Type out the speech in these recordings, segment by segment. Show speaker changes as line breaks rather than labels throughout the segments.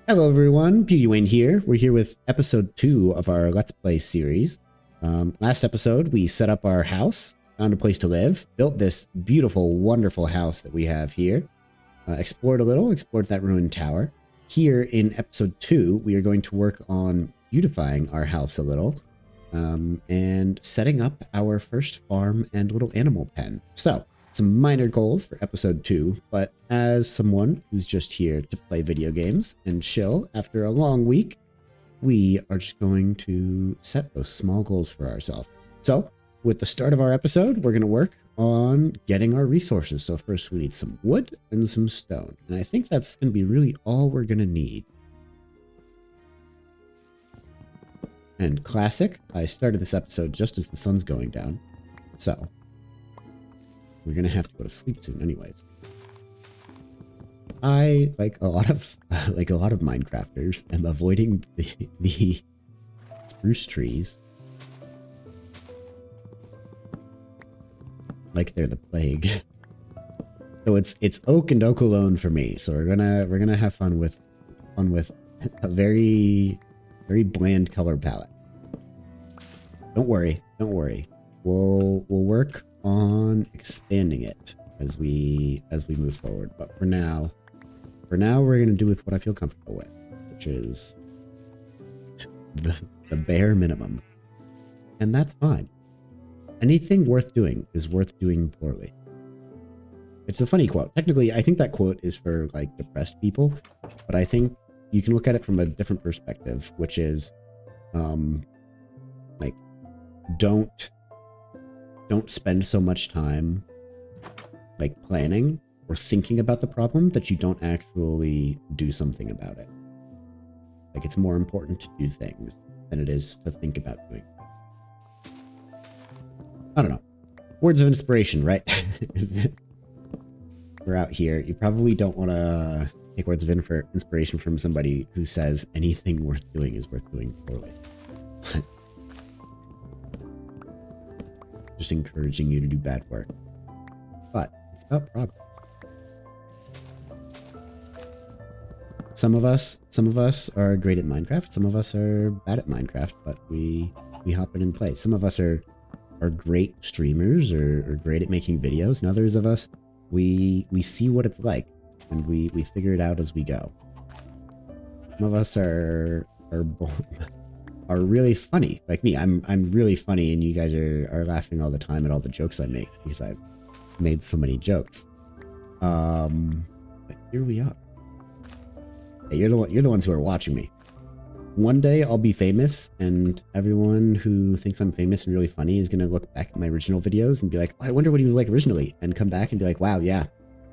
Hello everyone, Beauty Wayne here. We're here with episode 2 of our Let's Play series. Last episode, we set up our house, found a place to live, built this beautiful, wonderful house that we have here, explored a little, explored that ruined tower. Here in episode 2, we are going to work on beautifying our house a little, and setting up our first farm and little animal pen. So, some minor goals for episode 2, but as someone who's just here to play video games and chill after a long week, we are just going to set those small goals for ourselves. So, with the start of our episode, we're going to work on getting our resources. So first we need some wood and some stone. And I think that's going to be really all we're going to need. And classic, I started this episode just as the sun's going down. So, we're going to have to go to sleep soon anyways. I, like a lot of Minecrafters, am avoiding the spruce trees like they're the plague. So it's oak and oak alone for me. So we're gonna have fun with a very bland color palette. Don't worry. We'll work on expanding it as we move forward. But for now we're gonna do with what I feel comfortable with, which is the bare minimum, and that's fine. Anything worth doing is worth doing poorly. It's a funny quote. Technically, I think that quote is for like depressed people, but I think you can look at it from a different perspective, which is, like, don't spend so much time like planning or thinking about the problem that you don't actually do something about it. Like, it's more important to do things than it is to think about doing things. I don't know. Words of inspiration, right? We're out here. You probably don't want to take words of inspiration from somebody who says anything worth doing is worth doing poorly. Just encouraging you to do bad work. But it's about progress. Some of us are great at Minecraft. Some of us are bad at Minecraft, but we hop in and play. Some of us are great streamers or great at making videos, and others of us, we see what it's like and we figure it out as we go. Some of us are really funny, like me. I'm really funny, and you guys are laughing all the time at all the jokes I make because I've made so many jokes. But here we are. Hey, you're the ones who are watching me. One day I'll be famous, and everyone who thinks I'm famous and really funny is gonna look back at my original videos and be like, oh, I wonder what he was like originally, and come back and be like, wow, yeah,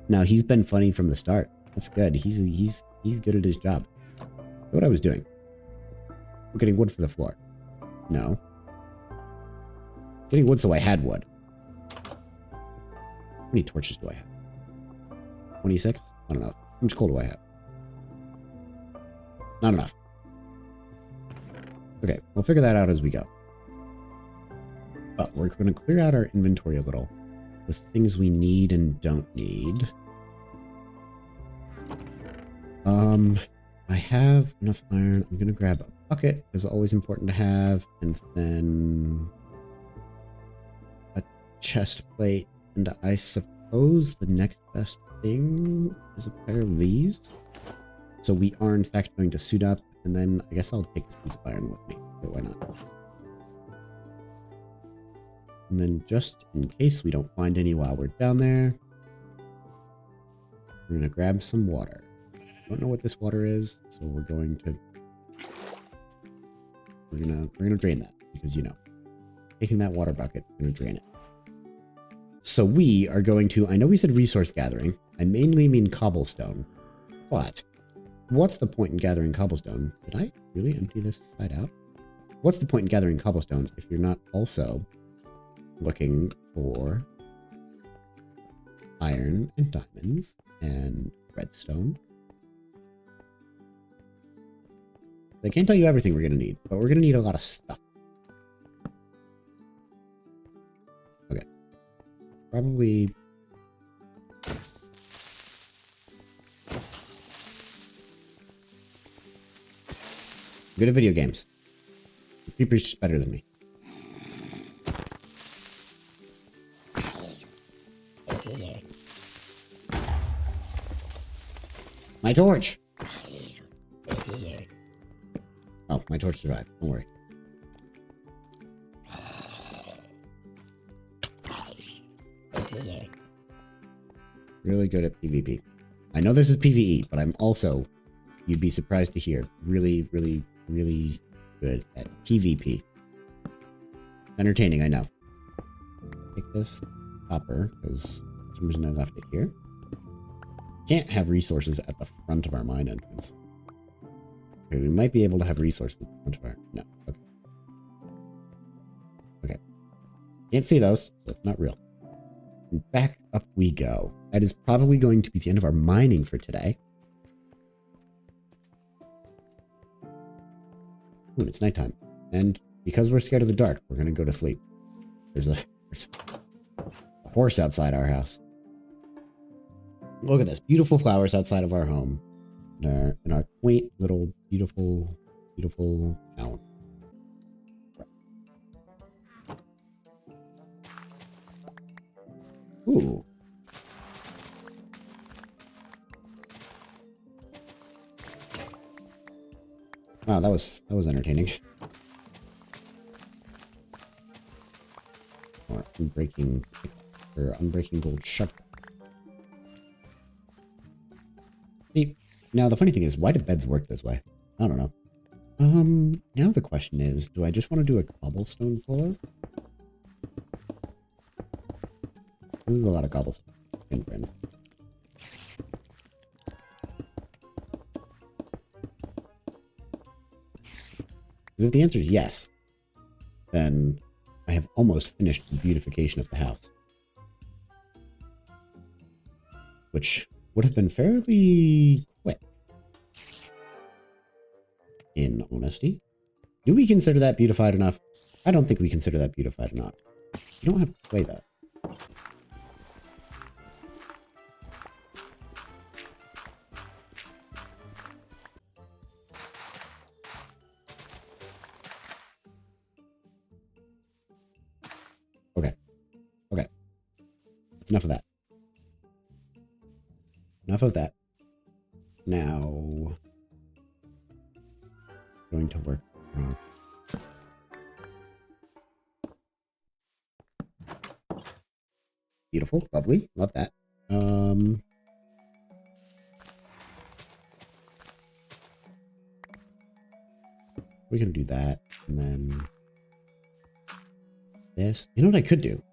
now he's been funny from the start. That's good. He's good at his job. What I was doing. I'm getting wood for the floor. No. Getting wood so I had wood. How many torches do I have? 26? I don't know. How much coal do I have? Not enough. Okay, we'll figure that out as we go. But we're going to clear out our inventory a little with things we need and don't need. I have enough iron. I'm going to grab a bucket. It's always important to have. And then a chest plate. And I suppose the next best thing is a pair of these. So we are in fact going to suit up. And then I guess I'll take this piece of iron with me. But why not? And then just in case we don't find any while we're down there, we're going to grab some water. I don't know what this water is, so we're going to drain that because, you know, taking that water bucket, we're going to drain it. So we are going to, I know we said resource gathering. I mainly mean cobblestone, but what's the point in gathering cobblestone? Did I really empty this side out? What's the point in gathering cobblestone if you're not also looking for iron and diamonds and redstone? I can't tell you everything we're going to need, but we're going to need a lot of stuff. Okay. Probably Good at video games. Creeper's just better than me. My torch! Oh, my torch survived. Don't worry. Really good at PvP. I know this is PvE, but I'm also, you'd be surprised to hear, really, really, really good at PvP. Entertaining, I know. Take this copper, because for some reason I left it here. Can't have resources at the front of our mine entrance. Okay, we might be able to have resources at the front of our... No, okay. Okay. Can't see those, so it's not real. And back up we go. That is probably going to be the end of our mining for today. Ooh, it's nighttime. And because we're scared of the dark, we're going to go to sleep. There's a horse outside our house. Look at this. Beautiful flowers outside of our home. In our quaint little beautiful, beautiful town. Ooh. Wow, that was entertaining. Or unbreaking gold shovel. See, now the funny thing is, why do beds work this way? I don't know. Now the question is, do I just want to do a cobblestone floor? This is a lot of cobblestone. Because if the answer is yes, then I have almost finished the beautification of the house. Which would have been fairly quick. In honesty. Do we consider that beautified enough? I don't think we consider that beautified enough. You don't have to play that. Okay. Okay. That's enough of that. Enough of that. Now, going to work. Beautiful, lovely, love that. We're gonna do that, and then this. You know what I could do?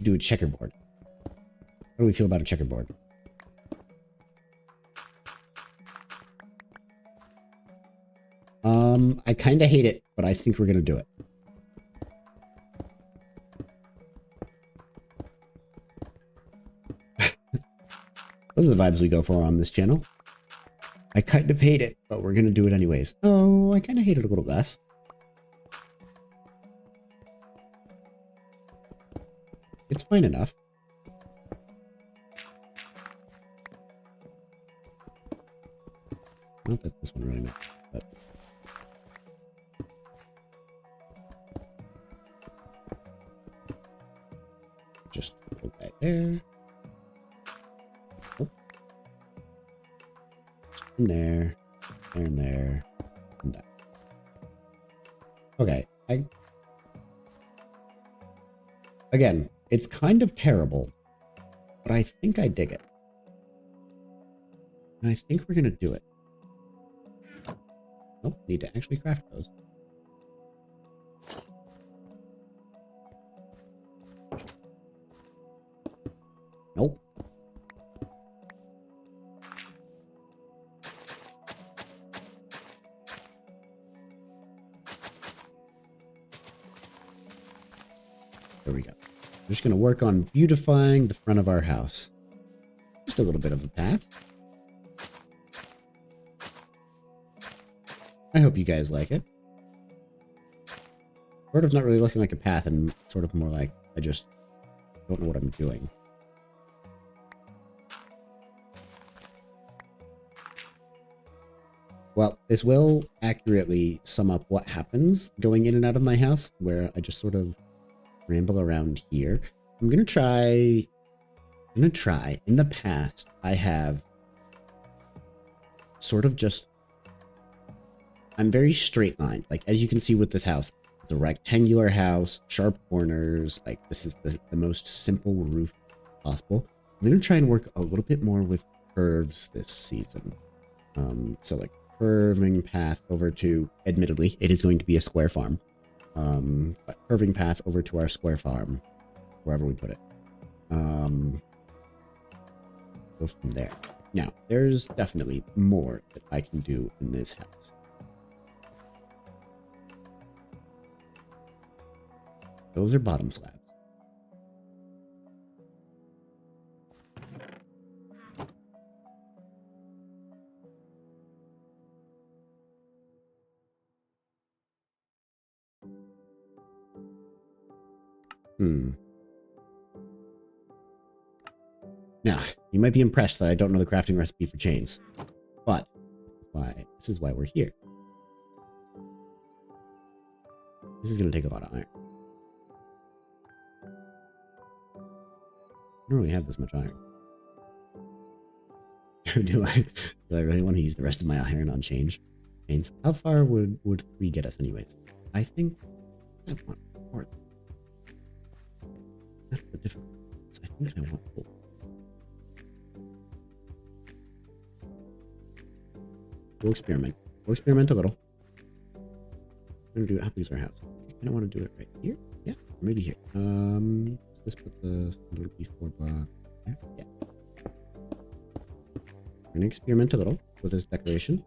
Do a checkerboard. How do we feel about a checkerboard? I kind of hate it, but I think we're gonna do it. Those are the vibes we go for on this channel. I kind of hate it, but we're gonna do it anyways. Oh, I kind of hate it a little less. It's fine enough. Not that this one really matters, but... Just put that there. Oh. In there. There and there. And that. Okay. Again, it's kind of terrible, but I think I dig it. And I think we're going to do it. Nope, need to actually craft those. Nope. There we go. We're just going to work on beautifying the front of our house. Just a little bit of a path. I hope you guys like it. Sort of not really looking like a path and sort of more like I just don't know what I'm doing. Well, this will accurately sum up what happens going in and out of my house, where I just sort of ramble around here. I'm gonna try. In the past, I have sort of just. I'm very straight lined. Like, as you can see with this house, it's a rectangular house, sharp corners. Like, this is the most simple roof possible. I'm gonna try and work a little bit more with curves this season. So like curving path over to, admittedly, it is going to be a square farm. But curving path over to our square farm, wherever we put it. Go from there. Now, there's definitely more that I can do in this house. Those are bottom slabs. Now, you might be impressed that I don't know the crafting recipe for chains, but this is why we're here. This is going to take a lot of iron. I don't really have this much iron. Do I really want to use the rest of my iron on chains? How far would 3 get us anyways? I think I want 4. That's the difference. I think I want 4. We'll experiment. We'll experiment a little. I'm gonna do, how big is our house? I don't want to do it right here. Yeah, maybe here. So this puts the little B4 block there. Yeah. We're gonna experiment a little with this decoration.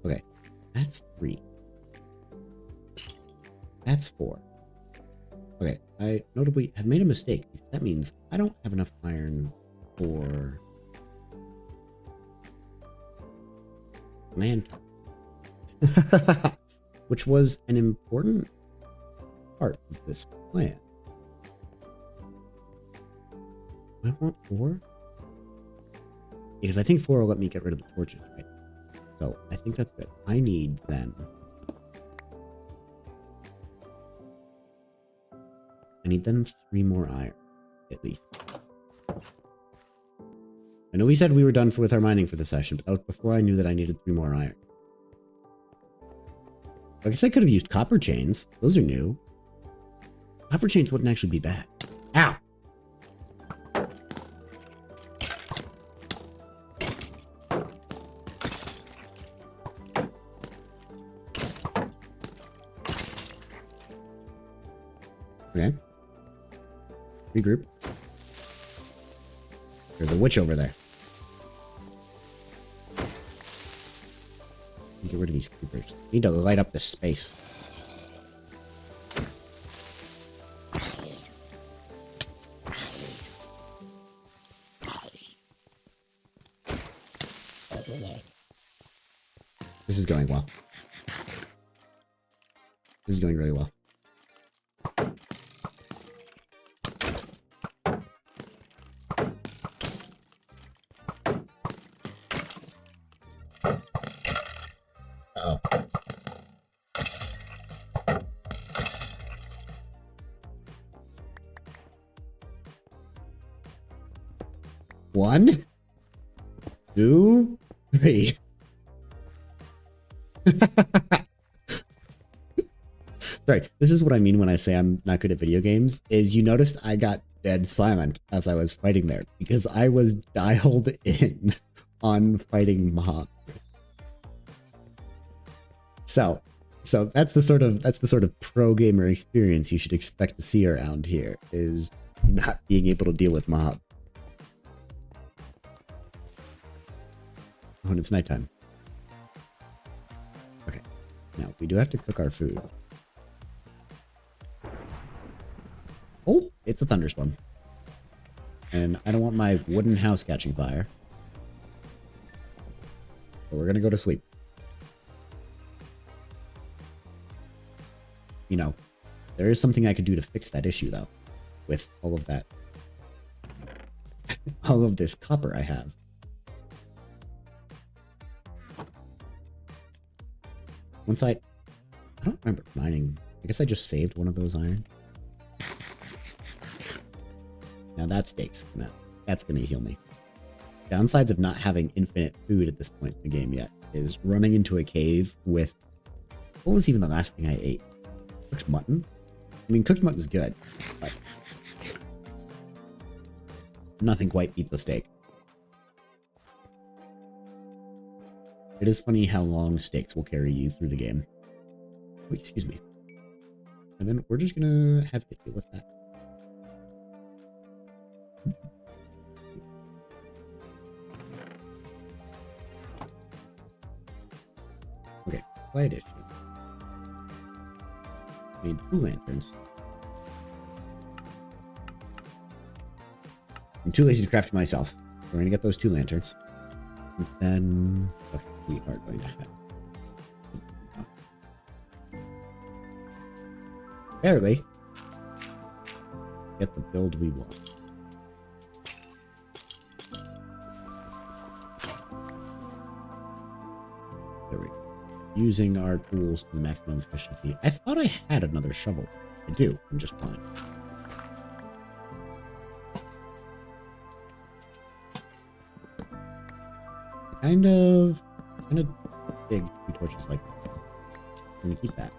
Okay, that's 3. That's 4. Okay, I notably have made a mistake because that means I don't have enough iron for man tools, which was an important part of this plan. I want 4 because I think 4 will let me get rid of the torches, right? So I think that's good. I need then. I need then 3 more iron, at least. I know we said we were done with our mining for the session, but that was before I knew that I needed 3 more iron. I guess I could have used copper chains. Those are new. Copper chains wouldn't actually be bad. Ow! Okay. Regroup. There's a witch over there. Get rid of these creepers. Need to light up this space. This is going well. This is going really well. Uh-oh. One, 2, 3. Sorry, this is what I mean when I say I'm not good at video games, is you noticed I got dead silent as I was fighting there, because I was dialed in on fighting mobs. So that's the sort of pro gamer experience you should expect to see around here, is not being able to deal with mobs when it's nighttime. Okay, now we do have to cook our food. Oh, it's a thunderstorm. And I don't want my wooden house catching fire. So we're gonna go to sleep. You know, there is something I could do to fix that issue, though, with all of that. all of this copper I have. Once I don't remember mining. I guess I just saved one of those iron. Now that steak's that's gonna heal me. Downsides of not having infinite food at this point in the game yet is running into a cave with, what was even the last thing I ate? Cooked mutton? I mean, cooked mutton's good, but nothing quite beats a steak. It is funny how long steaks will carry you through the game. Oh, excuse me. And then we're just gonna have to deal with that. Okay, light issue. Made 2 lanterns. I'm too lazy to craft myself. We're gonna get those 2 lanterns. And then, okay, we are going to have barely get the build we want. There we go. Using our tools to the maximum efficiency. I thought I had another shovel. I do. I'm just blind. Kind of big 2 torches like that. I'm gonna keep that.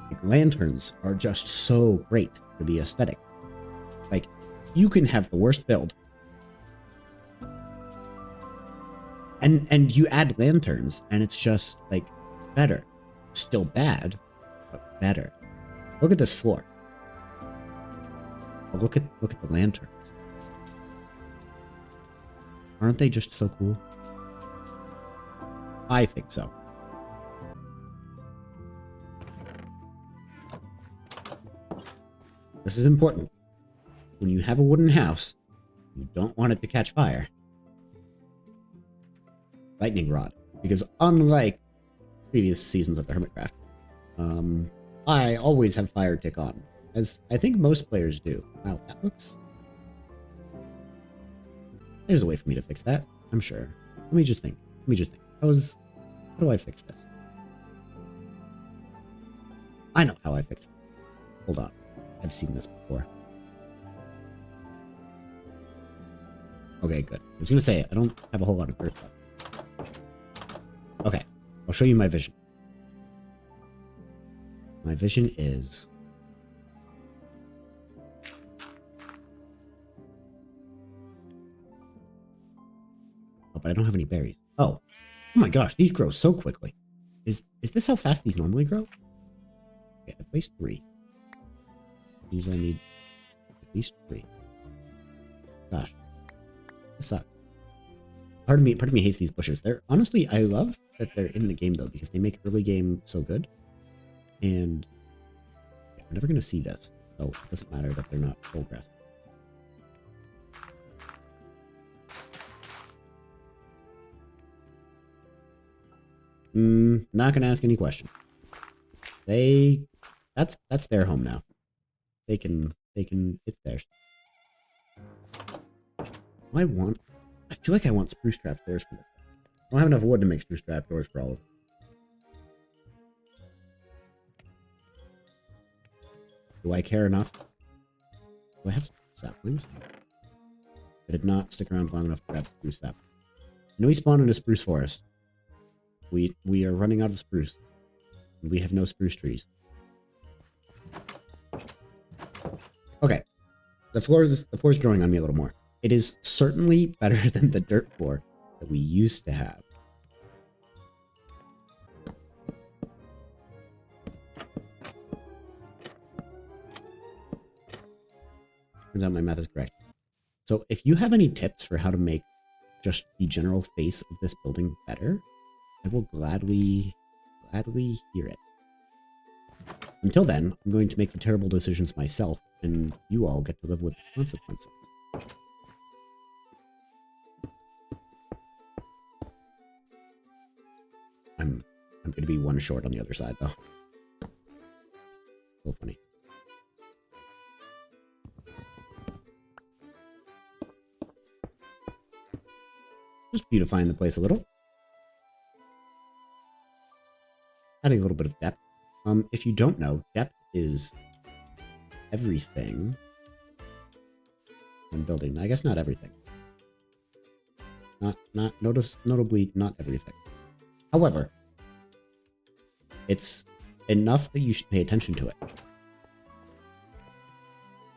Like, lanterns are just so great for the aesthetic. Like, you can have the worst build, and you add lanterns, and it's just like better. Still bad, but better. Look at this floor. Oh, look at the lanterns. Aren't they just so cool? I think so. This is important. When you have a wooden house, you don't want it to catch fire. Lightning rod. Because unlike previous seasons of the Hermitcraft, I always have fire tick on. As I think most players do. Wow, that looks... There's a way for me to fix that, I'm sure. Let me just think. How do I fix this? I know how I fix this. Hold on. I've seen this before. Okay, good. I was gonna say, I don't have a whole lot of dirt left. Okay, I'll show you my vision. My vision is... Oh, but I don't have any berries. Oh my gosh, these grow so quickly. Is this how fast these normally grow? Okay, I placed 3. Usually I need at least 3. Gosh, this sucks. Part of me hates these bushes. They're honestly, I love that they're in the game though, because they make early game so good. And yeah, we're never gonna see this, so it doesn't matter that they're not full grass. Not gonna ask any question. That's their home now. They can, it's theirs. I feel like I want spruce trap doors for this. I don't have enough wood to make spruce trap doors for all of them. Do I care enough? Do I have saplings? I did not stick around long enough to grab spruce sap. I know we spawned in a spruce forest. We are running out of spruce. And we have no spruce trees. Okay. The floor is growing on me a little more. It is certainly better than the dirt floor that we used to have. Turns out my math is correct. So if you have any tips for how to make just the general face of this building better, I will gladly hear it. Until then, I'm going to make the terrible decisions myself, and you all get to live with the consequences. I'm going to be 1 short on the other side, though. So funny. beautifying the place a little. Adding a little bit of depth. If you don't know, depth is everything when building. I guess not everything. Notably not everything. However, it's enough that you should pay attention to it. I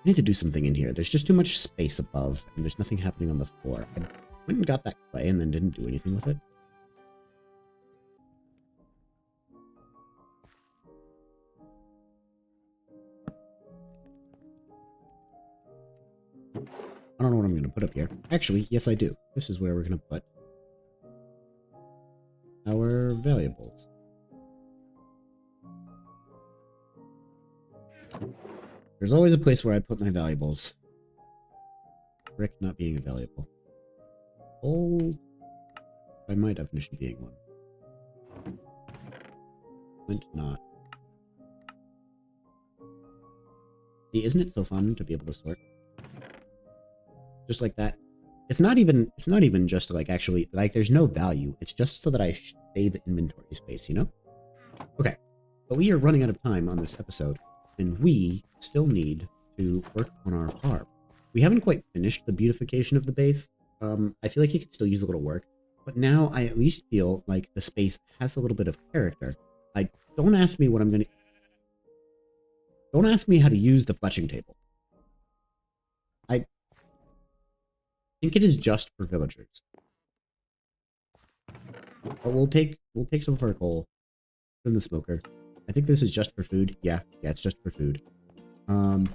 need to do something in here. There's just too much space above, and there's nothing happening on the floor. I went and got that clay and then didn't do anything with it. I don't know what I'm going to put up here. Actually, yes I do. This is where we're going to put our valuables. There's always a place where I put my valuables. Brick not being a valuable. Coal, by my definition, being one. Flint not. See, isn't it so fun to be able to sort? Just like that. It's not even just like actually, like there's no value. It's just so that I save inventory space, you know? Okay. But we are running out of time on this episode, and we still need to work on our farm. We haven't quite finished the beautification of the base. I feel like it could still use a little work, but now I at least feel like the space has a little bit of character. Don't ask me how to use the fletching table. I think it is just for villagers. But we'll take some of our coal from the smoker. I think this is just for food. Yeah, it's just for food. But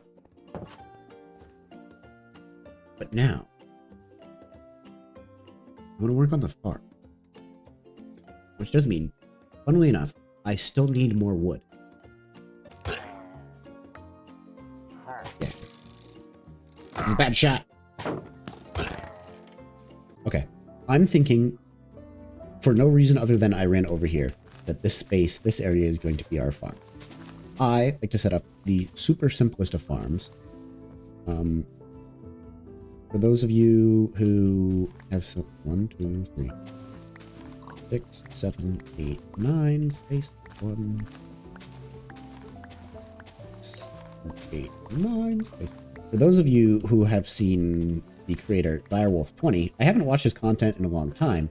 now I want to work on the farm. Which does mean, funnily enough, I still need more wood. Yeah. It's a bad shot. Okay. I'm thinking, for no reason other than I ran over here, that this area is going to be our farm. I like to set up the super simplest of farms. For those of you who have some 1, 2, 3, 6, 7, 8, 9 space 1, 7, 8, 9 space. For those of you who have seen the creator Direwolf20, I haven't watched his content in a long time,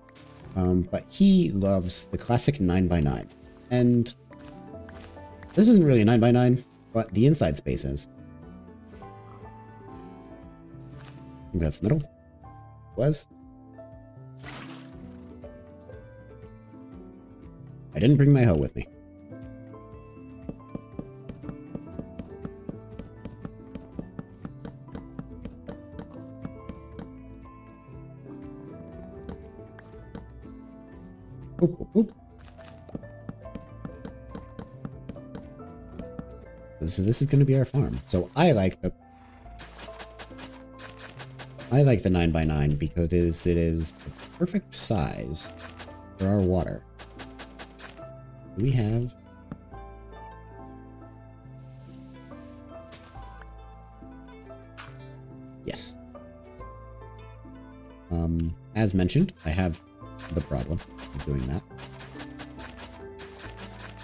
but he loves the classic 9x9, and this isn't really a 9x9, but the inside space is. I think that's the middle. Was. I didn't bring my hoe with me. Boop, boop, boop. So this is going to be our farm. So I like the 9x9 because it is the perfect size for our water. Do we have... Yes. As mentioned, I have the problem of doing that.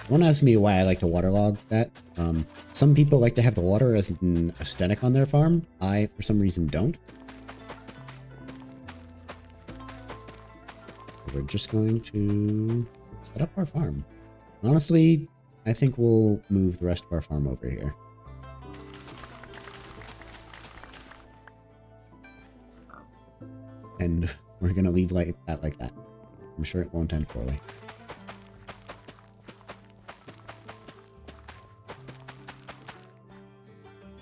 Don't ask me why I like to waterlog that. Some people like to have the water as an aesthetic on their farm. I, for some reason, don't. We're just going to set up our farm. Honestly, I think we'll move the rest of our farm over here. And we're going to leave like that. I'm sure it won't end poorly.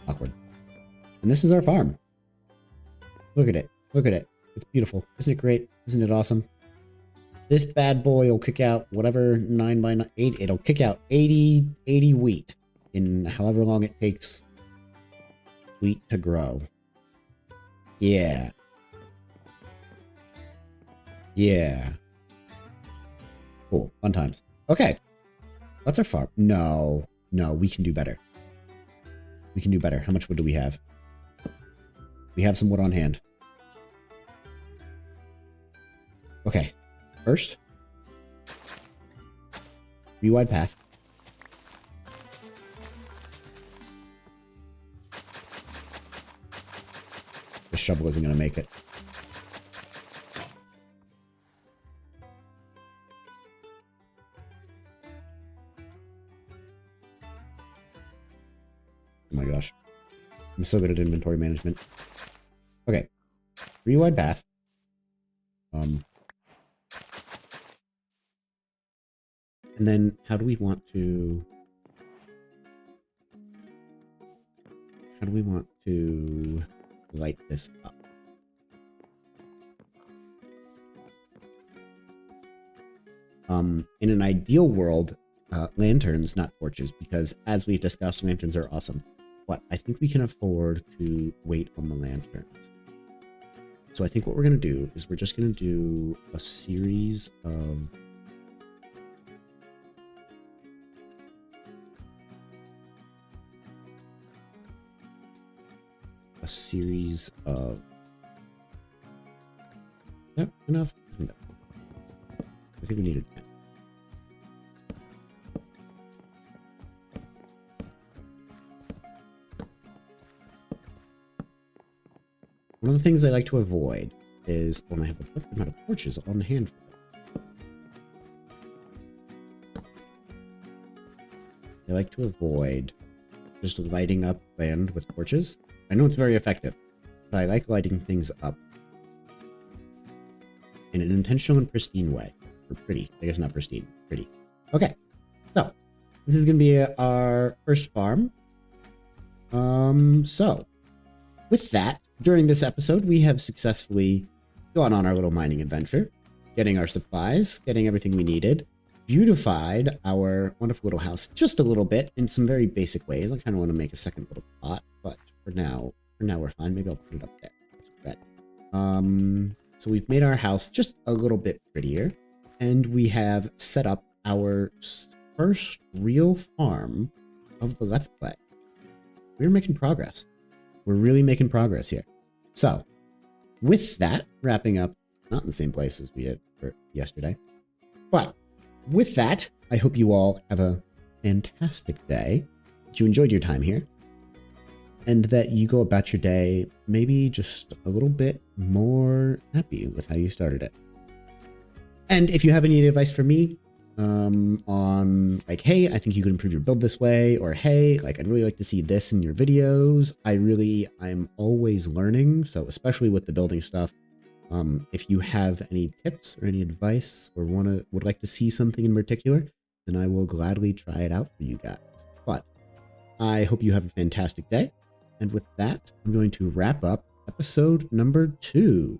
Awkward. And this is our farm. Look at it. Look at it. It's beautiful. Isn't it great? Isn't it awesome? This bad boy will kick out whatever 9x9, 8, it'll kick out 80 wheat in however long it takes wheat to grow. Yeah. Yeah. Cool. Fun times. Okay. That's our farm. No, we can do better. We can do better. How much wood do we have? We have some wood on hand. Okay, first, 3 wide path. The shovel isn't going to make it. Oh my gosh. I'm so good at inventory management. Okay. 3 wide path. And then how do we want to light this up? In an ideal world, lanterns, not torches, because as we've discussed, lanterns are awesome. But I think we can afford to wait on the lanterns. So I think what we're going to do is we're just going to do a series of Yep, enough. I think we needed 10. One of the things I like to avoid is when I have a perfect amount of torches on hand for it. I like to avoid just lighting up land with torches. I know it's very effective, but I like lighting things up in an intentional and pristine way. Or pretty. I guess not pristine. Pretty. Okay. So, this is going to be our first farm. So, with that, during this episode, we have successfully gone on our little mining adventure, getting our supplies, getting everything we needed, beautified our wonderful little house just a little bit in some very basic ways. I kind of want to make a second little pot, but for now we're fine. Maybe I'll put it up there. That's good. So we've made our house just a little bit prettier, and we have set up our first real farm of the Let's Play. We're making progress. We're really making progress here. So, with that, wrapping up, not in the same place as we did for yesterday, but with that, I hope you all have a fantastic day, that you enjoyed your time here, and that you go about your day maybe just a little bit more happy with how you started it. And if you have any advice for me, on like, hey, I think you could improve your build this way, or hey, like, I'd really like to see this in your videos. I'm always learning. So especially with the building stuff, if you have any tips or any advice or would like to see something in particular, then I will gladly try it out for you guys. But I hope you have a fantastic day. And with that, I'm going to wrap up episode number 2